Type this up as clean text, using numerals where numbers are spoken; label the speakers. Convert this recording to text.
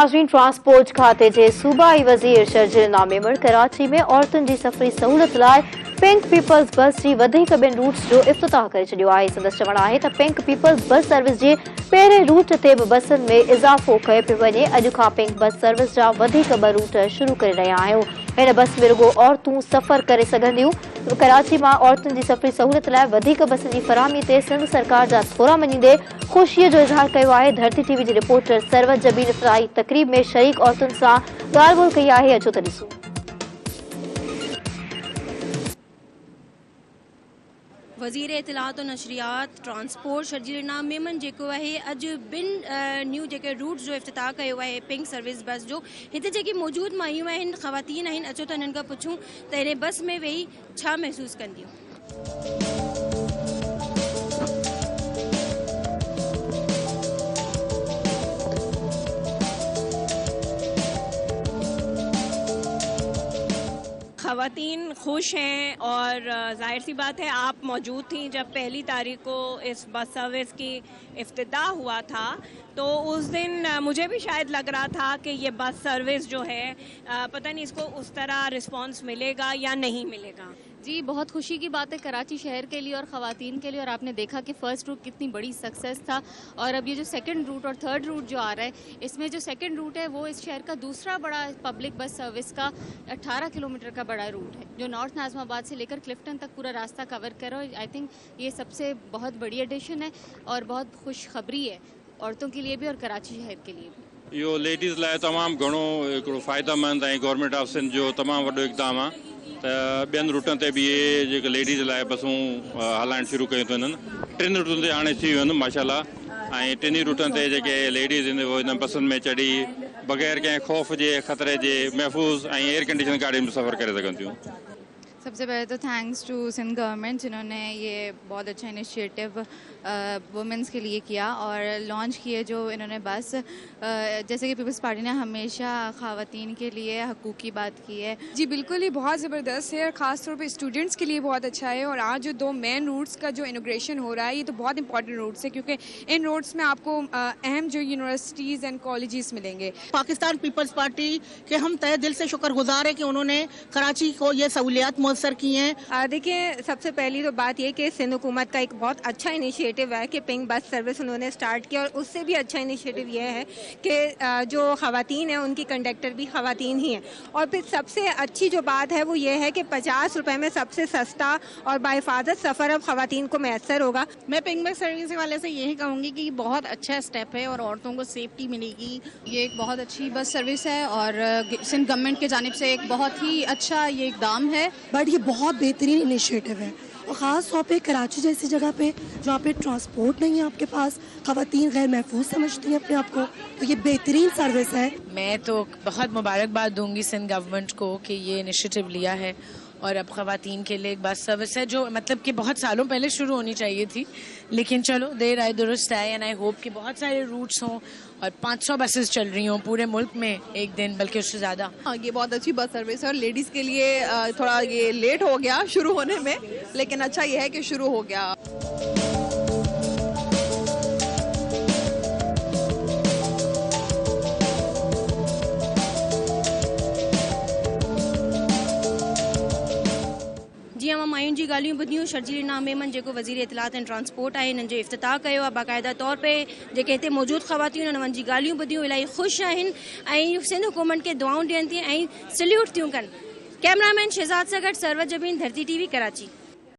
Speaker 1: नाज़रीन, ट्रांसपोर्ट खाते जे सूबाई वज़ीर शर्जील नामेमर कराची में औरतुनि जी सफ़री सहूलत लाइ पिंक पीपल्स बस जी वधीक ॿिनि रूट्स जो इफ़्तिताह करे छॾियो आहे। संदसि चवणु आहे त पिंक पीपल्स बस सर्विस जे पहिरें रूट ते बि बसनि में इज़ाफ़ो कयो पियो वञे। अॼु खां पिंक बस सर्विस जा वधीक ॿ रूट शुरू करे रहिया आहियूं। हिन बस में रुॻो औरतूं सफ़र करे सघंदियूं। कराची मां औरतुनि जी सफ़री सहूलत लाइ वधीक बसनि जी फराहमी ते सिंध सरकार जा थोरा मञींदे ख़ुशीअ जो इज़हार कयो आहे। धरती टीवी जी रिपोर्टर सरवत जबीन इफ़्तिताही तक़रीब में शरीक औरतुनि सां ॻाल्हि ॿोल कई आहे। अचो त ॾिसूं।
Speaker 2: वज़ीर इतलात और नशरियात ट्रांसपोर्ट शर्जील नामेमन जेको आहे अॼु ॿिनि न्यू जेके रूट्स जो इफ़्तिताह कयो आहे पिंक सर्विस बस जो। हिते जेकी मौजूदु मायूं आहिनि ख़वातीन आहिनि, अचो त हिननि खां पुछूं त हिन बस में वेही छा महसूसु कंदियूं।
Speaker 3: ख़वातीन खुश हैं और जाहिर सी बात है आप मौजूद थी जब पहली तारीख को इस बस सर्विस की इफ्तिताह हुआ था, तो उस दिन मुझे भी शायद लग रहा था कि ये बस सर्विस जो है पता नहीं इसको उस तरह रिस्पांस मिलेगा या नहीं मिलेगा।
Speaker 4: जी, बहुत खुशी की बात है कराची शहर के लिए और ख़वातीन के लिए। और आपने देखा कि फ़र्स्ट रूट कितनी बड़ी सक्सेस था और अब ये जो सेकंड रूट और थर्ड रूट जो आ रहा है, इसमें जो सेकंड रूट है वो इस शहर का दूसरा बड़ा पब्लिक बस सर्विस का 18 किलोमीटर का बड़ा रूट है जो नॉर्थ नाज़माबाद से लेकर क्लिफ्टन तक पूरा रास्ता कवर कर रहा है। आई थिंक ये सबसे बहुत बड़ी एडिशन है और बहुत खुशखबरी है औरतों के लिए भी और कराची शहर के लिए भी।
Speaker 5: यो लेडीज़ लाइ तमामु घणो हिकिड़ो फ़ाइदेमंद ऐं गवर्नमेंट ऑफ सिंध जो तमामु वॾो इक़दाम आहे त ॿियनि रूटनि ते बि इहे जेके लेडीज़ लाइ बसूं हलाइणु शुरू कयूं अथनि। टिनि रूटनि ते हाणे थी वियूं आहिनि माशाल्लाह, ऐं टिनी रूटनि ते जेके लेडीज़ आहिनि उहे हिन बसनि में चढ़ी बग़ैर कंहिं ख़ौफ़ जे ख़तरे जे महफ़ूज़ ऐं एयर कंडीशन गाॾियुनि में सफ़र करे सघनि थियूं।
Speaker 6: सबसे पहले तो थैंक्स टू सिंध गवर्नमेंट जिन्होंने ये बहुत अच्छा इनिशिएटिव वुमेंस के लिए किया और लॉन्च किए जो इन्होंने बस। जैसे कि पीपल्स पार्टी ने हमेशा ख़वातीन के लिए हकूक़ की बात की है।
Speaker 7: जी बिल्कुल, ये बहुत ज़बरदस्त है और ख़ास तौर पे स्टूडेंट्स के लिए बहुत अच्छा है। और आज जो दो मेन रूट्स का जो इनोग्रेशन हो रहा है ये तो बहुत इंपॉर्टेंट रूट्स है क्योंकि इन रूट्स में आपको अहम जो यूनिवर्सिटीज़ एंड कॉलेजेस मिलेंगे।
Speaker 8: पाकिस्तान पीपल्स पार्टी के हम तहे दिल से शुक्रगुजार है कि उन्होंने कराची को ये सहूलियात मुयसर की हैं।
Speaker 9: देखिए, सबसे पहली तो बात ये कि सिंध हुकूमत का एक बहुत अच्छा इनिशिएटिव है कि पिंक बस सर्विस उन्होंने स्टार्ट किया और उससे भी अच्छा इनिशिएटिव ये है कि जो ख़वातीन हैं उनकी कंडक्टर भी ख़वातीन ही हैं। और फिर सबसे अच्छी जो बात है वो ये है कि 50 रुपए में सबसे सस्ता और बाहिफाजत सफ़र अब ख़वातीन को मैसर होगा।
Speaker 8: मैं पिंक बस सर्विस वाले से यही कहूँगी कि बहुत अच्छा स्टेप है और औरतों को सेफ्टी मिलेगी।
Speaker 10: ये एक बहुत अच्छी बस सर्विस है और सिंध गवर्नमेंट की जानिब से एक बहुत ही अच्छा ये इक़दाम है।
Speaker 11: बट ये बहुत बेहतरीन इनिशिएटिव है और ख़ास तौर पे कराची जैसी जगह पे जहाँ पे ट्रांसपोर्ट नहीं है आपके पास, ख़वातीन गैर महफूज समझती हैं अपने आप को, तो ये बेहतरीन सर्विस है।
Speaker 12: मैं तो बहुत मुबारकबाद दूंगी सिंध गवर्नमेंट को कि ये इनिशिएटिव लिया है और अब ख़वातीन के लिए एक बस सर्विस है जो मतलब कि बहुत सालों पहले शुरू होनी चाहिए थी, लेकिन चलो देर आए दुरुस्त आए। एंड आई होप कि बहुत सारे रूट्स हों और 500 बसेस चल रही हों पूरे मुल्क में एक दिन, बल्कि उससे ज़्यादा।
Speaker 13: हाँ, ये बहुत अच्छी बस सर्विस है और लेडीज़ के लिए थोड़ा ये लेट हो गया शुरू होने में, लेकिन अच्छा ये है कि शुरू हो गया।
Speaker 2: जी हाँ, मायुनि जी ॻाल्हियूं ॿुधियूं। शर्जील नामेमन जेको वज़ीर इतलात एंड ट्रांसपोर्ट आहे हिननि जो इफ़्तिताह कयो आहे। बाक़ाइदा तौर पे जेके हिते मौजूदु ख़वातीन आहिनि उन्हनि जी ॻाल्हियूं ॿुधियूं, इलाही ख़ुशि आहिनि ऐं सिंध हुकूमत खे दुआऊं ॾियनि थियूं ऐं सल्यूट थियूं कनि। कैमरामैन शहज़ाद सां गॾु सरवत जबीन, धरती टीवी, कराची।